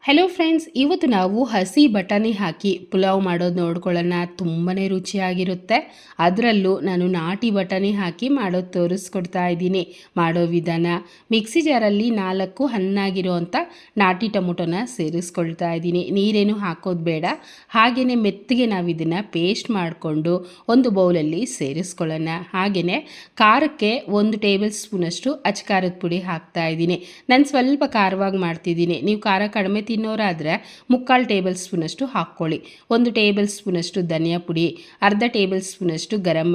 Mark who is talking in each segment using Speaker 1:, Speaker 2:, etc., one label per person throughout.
Speaker 1: Hello friends, ಇವತ್ತು ನಾವು ಹಸಿ ಬಟಾಣಿ ಹಾಕಿ ಪುಲಾವ್ ಮಾಡೋದು ನೋಡ್ಕೊಳ್ಳೋಣ. ತುಂಬಾ ರುಚಿಯಾಗಿರುತ್ತೆ. ಅದರಲ್ಲೂ ನಾನು ನಾಟಿ ಬಟಾಣಿ ಹಾಕಿ ಮಾಡೋದು ತೋರಿಸ್ಕೊಡ್ತಾ ಇದ್ದೀನಿ. ಮಾಡೋ ವಿಧಾನ: ಮಿಕ್ಸಿ ಜಾರಲ್ಲಿ 4 ಹಣ್ಣಾಗಿರೋವಂಥ ನಾಟಿ ಟೊಮೊಟೊನ ಸೇರಿಸ್ಕೊಳ್ತಾ ಇದ್ದೀನಿ. ನೀರೇನು ಹಾಕೋದು ಬೇಡ. ಹಾಗೆಯೇ ಮೆತ್ತಗೆ ನಾವು ಇದನ್ನು ಪೇಸ್ಟ್ ಮಾಡಿಕೊಂಡು ಒಂದು ಬೌಲಲ್ಲಿ ಸೇರಿಸ್ಕೊಳ್ಳೋಣ. ಹಾಗೆಯೇ ಖಾರಕ್ಕೆ 1 ಟೇಬಲ್ ಸ್ಪೂನಷ್ಟು ಅಚ್ಕಾರದ ಪುಡಿ ಹಾಕ್ತಾ ಇದ್ದೀನಿ. ನಾನು ಸ್ವಲ್ಪ ಖಾರವಾಗಿ ಮಾಡ್ತಿದ್ದೀನಿ. ನೀವು ಖಾರ ಕಡಿಮೆ ತಿನ್ನೋರಾದರೆ 3/4 ಟೇಬಲ್ ಸ್ಪೂನಷ್ಟು ಹಾಕ್ಕೊಳ್ಳಿ. 1 ಟೇಬಲ್ ಸ್ಪೂನಷ್ಟು ಧನಿಯಾ ಪುಡಿ, ಅರ್ಧ ಟೇಬಲ್ ಸ್ಪೂನಷ್ಟು ಗರಂ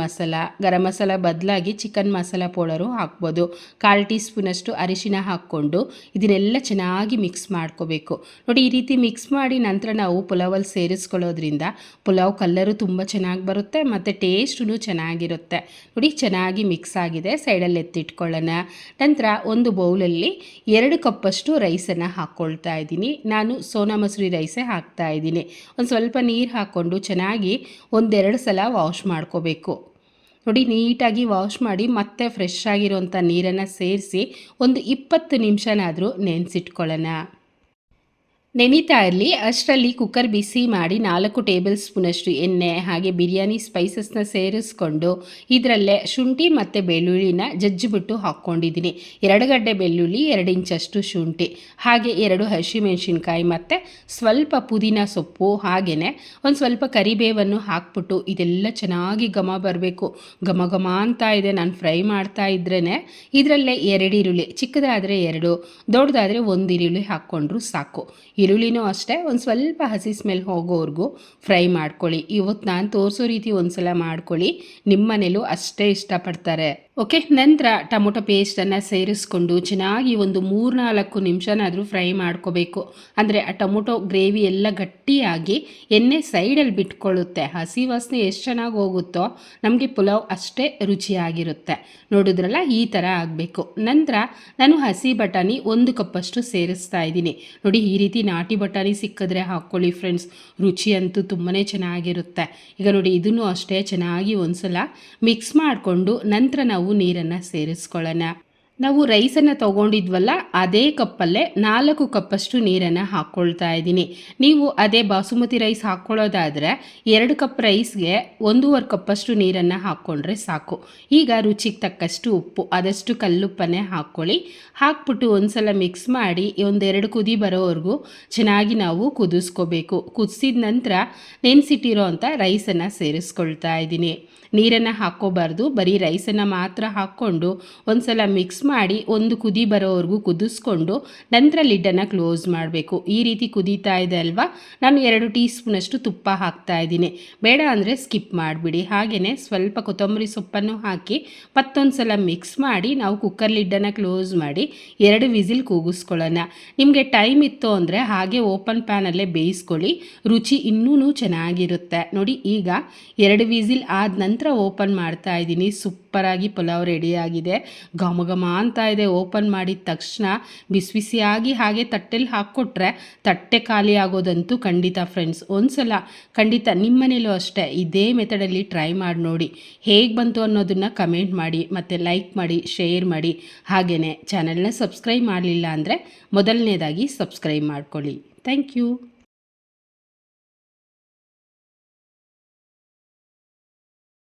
Speaker 1: ಮಸಾಲ ಬದಲಾಗಿ ಚಿಕನ್ ಮಸಾಲ ಪೌಡರು ಹಾಕ್ಬೋದು. 1/4 ಟೀ ಸ್ಪೂನಷ್ಟು ಅರಿಶಿನ ಹಾಕ್ಕೊಂಡು ಇದನ್ನೆಲ್ಲ ಚೆನ್ನಾಗಿ ಮಿಕ್ಸ್ ಮಾಡ್ಕೋಬೇಕು. ನೋಡಿ, ಈ ರೀತಿ ಮಿಕ್ಸ್ ಮಾಡಿ ನಂತರ ನಾವು ಪುಲಾವಲ್ಲಿ ಸೇರಿಸ್ಕೊಳ್ಳೋದ್ರಿಂದ ಪುಲಾವ್ ಕಲ್ಲರು ತುಂಬ ಚೆನ್ನಾಗಿ ಬರುತ್ತೆ ಮತ್ತು ಟೇಸ್ಟೂ ಚೆನ್ನಾಗಿರುತ್ತೆ. ನೋಡಿ, ಚೆನ್ನಾಗಿ ಮಿಕ್ಸ್ ಆಗಿದೆ. ಸೈಡಲ್ಲಿ ಎತ್ತಿಟ್ಕೊಳ್ಳೋಣ. ನಂತರ ಒಂದು ಬೌಲಲ್ಲಿ 2 ಕಪ್ಪಷ್ಟು ರೈಸನ್ನು ಹಾಕ್ಕೊಳ್ತಾ ಇದ್ದೀನಿ. ನಾನು ಸೋನಾ ಮಸೂರಿ ರೈಸೇ ಹಾಕ್ತಾ ಇದ್ದೀನಿ. ಒಂದು ಸ್ವಲ್ಪ ನೀರು ಹಾಕ್ಕೊಂಡು ಚೆನ್ನಾಗಿ 1-2 ಸಲ ವಾಶ್ ಮಾಡ್ಕೋಬೇಕು. ನೋಡಿ, ನೀಟಾಗಿ ವಾಶ್ ಮಾಡಿ ಮತ್ತೆ ಫ್ರೆಶ್ ಆಗಿರೋಂಥ ನೀರನ್ನು ಸೇರಿಸಿ ಒಂದು 20 ನಿಮಿಷನಾದರೂ ನೆನೆಸಿಟ್ಕೊಳ್ಳೋಣ. ನೆನೀತಾ ಇರಲಿ. ಅಷ್ಟರಲ್ಲಿ ಕುಕ್ಕರ್ ಬಿಸಿ ಮಾಡಿ 4 ಟೇಬಲ್ ಸ್ಪೂನಷ್ಟು ಎಣ್ಣೆ ಹಾಗೆ ಬಿರಿಯಾನಿ ಸ್ಪೈಸಸ್ನ ಸೇರಿಸ್ಕೊಂಡು ಇದರಲ್ಲೇ ಶುಂಠಿ ಮತ್ತು ಬೆಳ್ಳುಳ್ಳಿನ ಜಜ್ಜಿಬಿಟ್ಟು ಹಾಕ್ಕೊಂಡಿದ್ದೀನಿ. 2 ಗಡ್ಡೆ ಬೆಳ್ಳುಳ್ಳಿ, 2 ಇಂಚಷ್ಟು ಶುಂಠಿ, ಹಾಗೆ 2 ಹಸಿಮೆಣಸಿನ್ಕಾಯಿ ಮತ್ತು ಸ್ವಲ್ಪ ಪುದೀನ ಸೊಪ್ಪು, ಹಾಗೆಯೇ ಒಂದು ಸ್ವಲ್ಪ ಕರಿಬೇವನ್ನು ಹಾಕ್ಬಿಟ್ಟು ಇದೆಲ್ಲ ಚೆನ್ನಾಗಿ ಘಮ ಬರಬೇಕು. ಘಮ ಘಮ ಅಂತ ಇದೆ. ನಾನು ಫ್ರೈ ಮಾಡ್ತಾ ಇದ್ರೇ ಇದರಲ್ಲೇ 2 ಈರುಳ್ಳಿ, ಚಿಕ್ಕದಾದರೆ 2, ದೊಡ್ಡದಾದರೆ 1 ಈರುಳ್ಳಿ ಹಾಕ್ಕೊಂಡ್ರು ಸಾಕು. ಈರುಳ್ಳಿನೂ ಅಷ್ಟೇ ಒಂದು ಸ್ವಲ್ಪ ಹಸಿ ಸ್ಮೆಲ್ ಹೋಗೋವರೆಗೂ ಫ್ರೈ ಮಾಡ್ಕೊಳ್ಳಿ. ಇವತ್ತು ನಾನು ತೋರಿಸೋ ರೀತಿ ಒಂದು ಸಲ ಮಾಡ್ಕೊಳ್ಳಿ, ನಿಮ್ಮ ಮನೇಲೂ ಅಷ್ಟೇ ಇಷ್ಟಪಡ್ತಾರೆ. ಓಕೆ, ನಂತರ ಟೊಮೊಟೊ ಪೇಸ್ಟನ್ನು ಸೇರಿಸ್ಕೊಂಡು ಚೆನ್ನಾಗಿ ಒಂದು 3-4 ನಿಮಿಷನಾದರೂ ಫ್ರೈ ಮಾಡ್ಕೋಬೇಕು. ಅಂದರೆ ಆ ಟೊಮೊಟೊ ಗ್ರೇವಿ ಎಲ್ಲ ಗಟ್ಟಿಯಾಗಿ ಎಣ್ಣೆ ಸೈಡಲ್ಲಿ ಬಿಟ್ಕೊಳ್ಳುತ್ತೆ. ಹಸಿ ವಾಸನೆ ಎಷ್ಟು ಚೆನ್ನಾಗಿ ಹೋಗುತ್ತೋ ನಮಗೆ ಪುಲಾವ್ ಅಷ್ಟೇ ರುಚಿಯಾಗಿರುತ್ತೆ. ನೋಡಿದ್ರಲ್ಲ, ಈ ಥರ ಆಗಬೇಕು. ನಂತರ ನಾನು ಹಸಿ ಬಟಾಣಿ 1 ಕಪ್ಪಷ್ಟು ಸೇರಿಸ್ತಾ ಇದ್ದೀನಿ. ನೋಡಿ, ಈ ರೀತಿ ನಾಟಿ ಬಟಾಣಿ ಸಿಕ್ಕಿದ್ರೆ ಹಾಕ್ಕೊಳ್ಳಿ ಫ್ರೆಂಡ್ಸ್, ರುಚಿ ಅಂತೂ ತುಂಬಾ ಚೆನ್ನಾಗಿರುತ್ತೆ. ಈಗ ನೋಡಿ, ಇದನ್ನು ಅಷ್ಟೇ ಚೆನ್ನಾಗಿ ಒಂದು ಸಲ ಮಿಕ್ಸ್ ಮಾಡಿಕೊಂಡು ನಂತರ ನಾವು ನೀರನ್ನು ಸೇರಿಸ್ಕೊಳ್ಳೋಣ. ನಾವು ರೈಸನ್ನು ತೊಗೊಂಡಿದ್ವಲ್ಲ, ಅದೇ ಕಪ್ಪಲ್ಲೇ 4 ಕಪ್ಪಷ್ಟು ನೀರನ್ನು ಹಾಕ್ಕೊಳ್ತಾ ಇದ್ದೀನಿ. ನೀವು ಅದೇ ಬಾಸುಮತಿ ರೈಸ್ ಹಾಕ್ಕೊಳ್ಳೋದಾದರೆ 2 ಕಪ್ ರೈಸ್ಗೆ 1.5 ಕಪ್ಪಷ್ಟು ನೀರನ್ನು ಹಾಕ್ಕೊಂಡ್ರೆ ಸಾಕು. ಈಗ ರುಚಿಗೆ ತಕ್ಕಷ್ಟು ಉಪ್ಪು, ಆದಷ್ಟು ಕಲ್ಲುಪ್ಪನ್ನೇ ಹಾಕ್ಕೊಳ್ಳಿ. ಹಾಕ್ಬಿಟ್ಟು ಒಂದು ಸಲ ಮಿಕ್ಸ್ ಮಾಡಿ 1-2 ಕುದಿ ಬರೋವರೆಗೂ ಚೆನ್ನಾಗಿ ನಾವು ಕುದಿಸ್ಕೋಬೇಕು. ಕುದಿಸಿದ ನಂತರ ನೆನೆಸಿಟ್ಟಿರೋ ಅಂಥ ರೈಸನ್ನು ಸೇರಿಸ್ಕೊಳ್ತಾ ಇದ್ದೀನಿ. ನೀರನ್ನು ಹಾಕ್ಕೋಬಾರ್ದು, ಬರೀ ರೈಸನ್ನು ಮಾತ್ರ ಹಾಕ್ಕೊಂಡು ಒಂದು ಸಲ ಮಿಕ್ಸ್ ಮಾಡಿ ಒಂದು ಕುದಿ ಬರೋವರೆಗೂ ಕುದಿಸ್ಕೊಂಡು ನಂತರ ಲಿಡ್ಡನ್ನು ಕ್ಲೋಸ್ ಮಾಡಬೇಕು. ಈ ರೀತಿ ಕುದೀತಾ ಇದೆ ಅಲ್ವಾ, ನಾನು 2 ಟೀ ಸ್ಪೂನಷ್ಟು ತುಪ್ಪ ಹಾಕ್ತಾ ಇದ್ದೀನಿ. ಬೇಡ ಅಂದರೆ ಸ್ಕಿಪ್ ಮಾಡಿಬಿಡಿ. ಹಾಗೆಯೇ ಸ್ವಲ್ಪ ಕೊತ್ತಂಬರಿ ಸೊಪ್ಪನ್ನು ಹಾಕಿ ಮತ್ತೊಂದು ಸಲ ಮಿಕ್ಸ್ ಮಾಡಿ ನಾವು ಕುಕ್ಕರ್ ಲಿಡ್ಡನ್ನು ಕ್ಲೋಸ್ ಮಾಡಿ 2 ವಿಸಿಲ್ ಕೂಗಿಸ್ಕೊಳ್ಳೋಣ. ನಿಮಗೆ ಟೈಮ್ ಇತ್ತು ಅಂದರೆ ಹಾಗೆ ಓಪನ್ ಪ್ಯಾನಲ್ಲೇ ಬೇಯಿಸ್ಕೊಳ್ಳಿ, ರುಚಿ ಇನ್ನೂ ಚೆನ್ನಾಗಿರುತ್ತೆ. ನೋಡಿ, ಈಗ 2 ವಿಸಿಲ್ ಆದ ನಂತರ ಓಪನ್ ಮಾಡ್ತಾ ಇದ್ದೀನಿ. ಸೂಪರಾಗಿ ಪುಲಾವ್ ರೆಡಿಯಾಗಿದೆ. ಘಮ ಘಮ ಅಂತ ಇದೆ. ಓಪನ್ ಮಾಡಿದ ತಕ್ಷಣ ಬಿಸಿ ಬಿಸಿಯಾಗಿ ಹಾಗೆ ತಟ್ಟೆಲಿ ಹಾಕ್ಕೊಟ್ರೆ ತಟ್ಟೆ ಖಾಲಿ ಆಗೋದಂತೂ ಖಂಡಿತ ಫ್ರೆಂಡ್ಸ್. ಒಂದ್ಸಲ ಖಂಡಿತ ನಿಮ್ಮ ಮನೇಲೂ ಅಷ್ಟೇ ಇದೇ ಮೆಥಡಲ್ಲಿ ಟ್ರೈ ಮಾಡಿ ನೋಡಿ. ಹೇಗೆ ಬಂತು ಅನ್ನೋದನ್ನು ಕಮೆಂಟ್ ಮಾಡಿ ಮತ್ತು ಲೈಕ್ ಮಾಡಿ, ಶೇರ್ ಮಾಡಿ. ಹಾಗೆಯೇ ಚಾನಲ್ನ ಸಬ್ಸ್ಕ್ರೈಬ್ ಮಾಡಲಿಲ್ಲ ಅಂದರೆ ಮೊದಲನೇದಾಗಿ ಸಬ್ಸ್ಕ್ರೈಬ್ ಮಾಡ್ಕೊಳ್ಳಿ. Thank you.